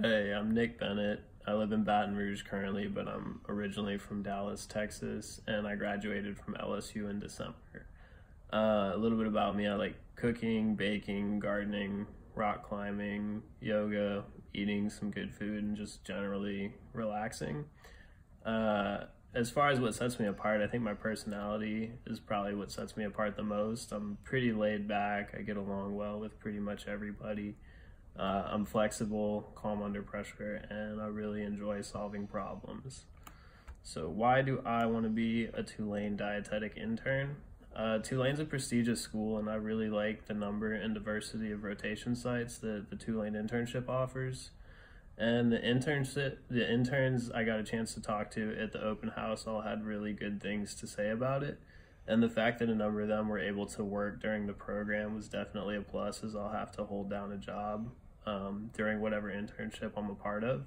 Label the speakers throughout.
Speaker 1: Hey, I'm Nick Bennett. I live in Baton Rouge currently, but I'm originally from Dallas, Texas, and I graduated from LSU in December. A little bit about me: I like cooking, baking, gardening, rock climbing, yoga, eating some good food, and just generally relaxing. As far as what sets me apart, I think my personality is probably what sets me apart the most. I'm pretty laid back. I get along well with pretty much everybody. I'm flexible, calm under pressure, and I really enjoy solving problems. So why do I want to be a Tulane Dietetic intern? Tulane's a prestigious school, and I really like the number and diversity of rotation sites that the Tulane internship offers. And the interns I got a chance to talk to at the open house all had really good things to say about it. And the fact that a number of them were able to work during the program was definitely a plus, as I'll have to hold down a job during whatever internship I'm a part of.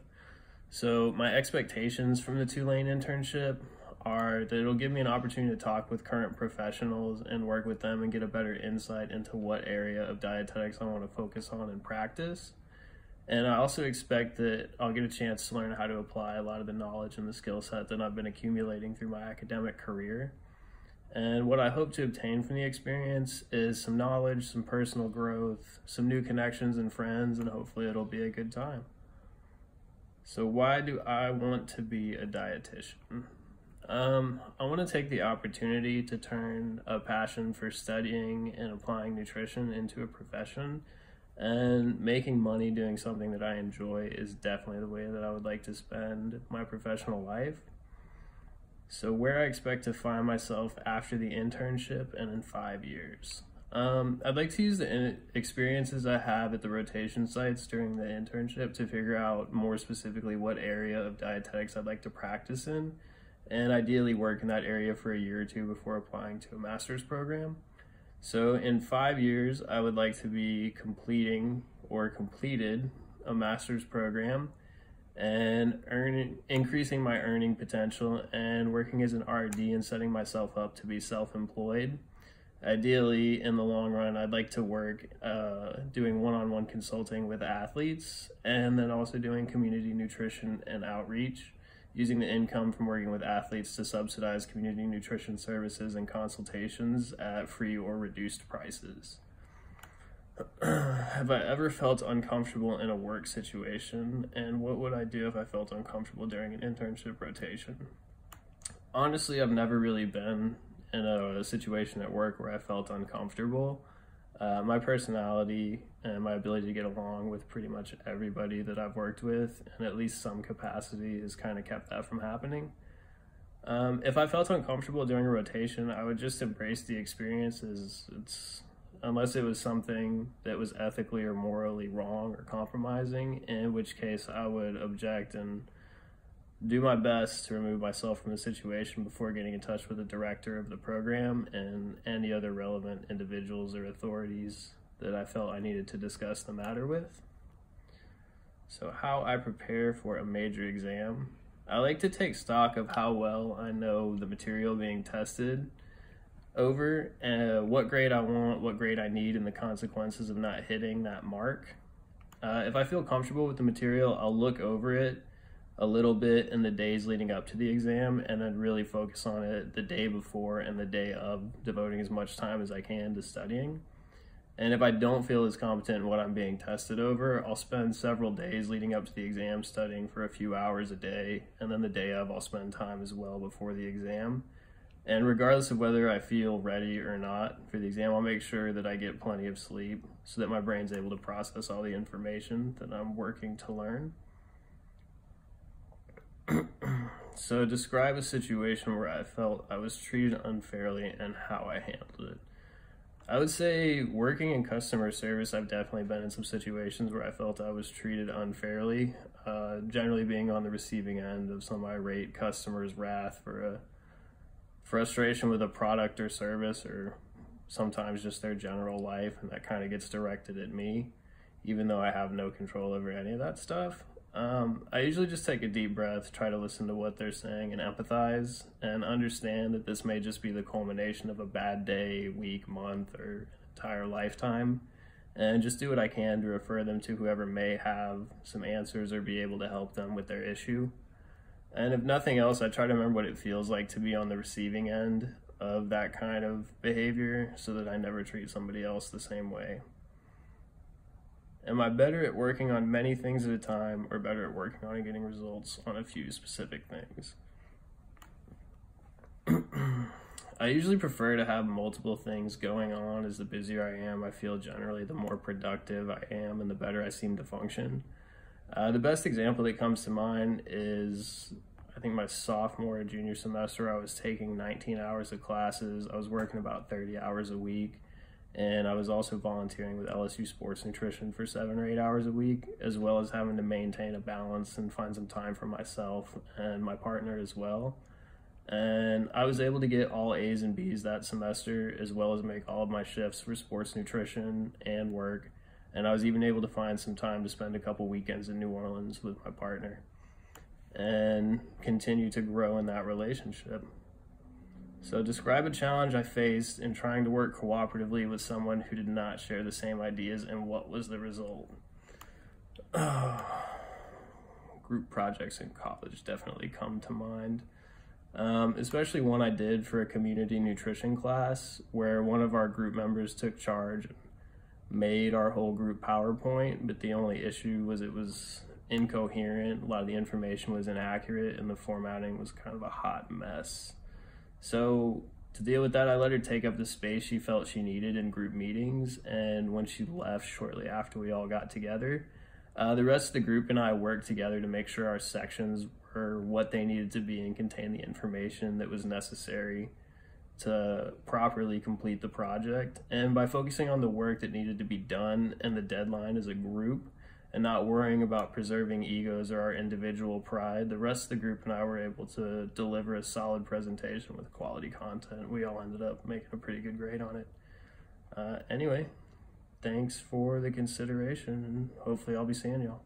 Speaker 1: So my expectations from the Tulane internship are that it'll give me an opportunity to talk with current professionals and work with them and get a better insight into what area of dietetics I want to focus on in practice. And I also expect that I'll get a chance to learn how to apply a lot of the knowledge and the skill set that I've been accumulating through my academic career. And what I hope to obtain from the experience is some knowledge, some personal growth, some new connections and friends, and hopefully it'll be a good time. So why do I want to be a dietitian? I want to take the opportunity to turn a passion for studying and applying nutrition into a profession. And making money doing something that I enjoy is definitely the way that I would like to spend my professional life. So where I expect to find myself after the internship and in 5 years. I'd like to use the experiences I have at the rotation sites during the internship to figure out more specifically what area of dietetics I'd like to practice in, and ideally work in that area for a year or two before applying to a master's program. So in 5 years, I would like to be completed a master's program and increasing my earning potential and working as an RD and setting myself up to be self-employed. Ideally, in the long run, I'd like to work doing one-on-one consulting with athletes, and then also doing community nutrition and outreach, using the income from working with athletes to subsidize community nutrition services and consultations at free or reduced prices. Have I ever felt uncomfortable in a work situation, and what would I do if I felt uncomfortable during an internship rotation? Honestly, I've never really been in a situation at work where I felt uncomfortable. My personality and my ability to get along with pretty much everybody that I've worked with in at least some capacity has kind of kept that from happening. If I felt uncomfortable during a rotation, I would just embrace the experience unless it was something that was ethically or morally wrong or compromising, in which case I would object and do my best to remove myself from the situation before getting in touch with the director of the program and any other relevant individuals or authorities that I felt I needed to discuss the matter with. So how I prepare for a major exam. I like to take stock of how well I know the material being tested over, what grade I want, what grade I need, and the consequences of not hitting that mark. If I feel comfortable with the material, I'll look over it a little bit in the days leading up to the exam and then really focus on it the day before and the day of, devoting as much time as I can to studying. And if I don't feel as competent in what I'm being tested over, I'll spend several days leading up to the exam studying for a few hours a day, and then the day of I'll spend time as well before the exam. And regardless of whether I feel ready or not for the exam, I'll make sure that I get plenty of sleep so that my brain's able to process all the information that I'm working to learn. So describe a situation where I felt I was treated unfairly and how I handled it. I would say working in customer service, I've definitely been in some situations where I felt I was treated unfairly, generally being on the receiving end of some irate customers' wrath for a frustration with a product or service, or sometimes just their general life, and that kind of gets directed at me, even though I have no control over any of that stuff. I usually just take a deep breath, try to listen to what they're saying and empathize, and understand that this may just be the culmination of a bad day, week, month, or entire lifetime, and just do what I can to refer them to whoever may have some answers or be able to help them with their issue. And if nothing else, I try to remember what it feels like to be on the receiving end of that kind of behavior so that I never treat somebody else the same way. Am I better at working on many things at a time, or better at working on and getting results on a few specific things? I usually prefer to have multiple things going on. As the busier I am, I feel generally the more productive I am and the better I seem to function. The best example that comes to mind is, I think, my sophomore or junior semester. I was taking 19 hours of classes. I was working about 30 hours a week, and I was also volunteering with LSU Sports Nutrition for 7 or 8 hours a week, as well as having to maintain a balance and find some time for myself and my partner as well. And I was able to get all A's and B's that semester, as well as make all of my shifts for sports nutrition and work. And I was even able to find some time to spend a couple weekends in New Orleans with my partner and continue to grow in that relationship. So describe a challenge I faced in trying to work cooperatively with someone who did not share the same ideas, and what was the result? Group projects in college definitely come to mind. Especially one I did for a community nutrition class where one of our group members took charge, made our whole group PowerPoint, but the only issue was it was incoherent. A lot of the information was inaccurate and the formatting was kind of a hot mess. So to deal with that, I let her take up the space she felt she needed in group meetings, and when she left shortly after we all got together, the rest of the group and I worked together to make sure our sections were what they needed to be and contain the information that was necessary to properly complete the project. And by focusing on the work that needed to be done and the deadline as a group, and not worrying about preserving egos or our individual pride, the rest of the group and I were able to deliver a solid presentation with quality content. We all ended up making a pretty good grade on it. Anyway, thanks for the consideration, and hopefully I'll be seeing y'all.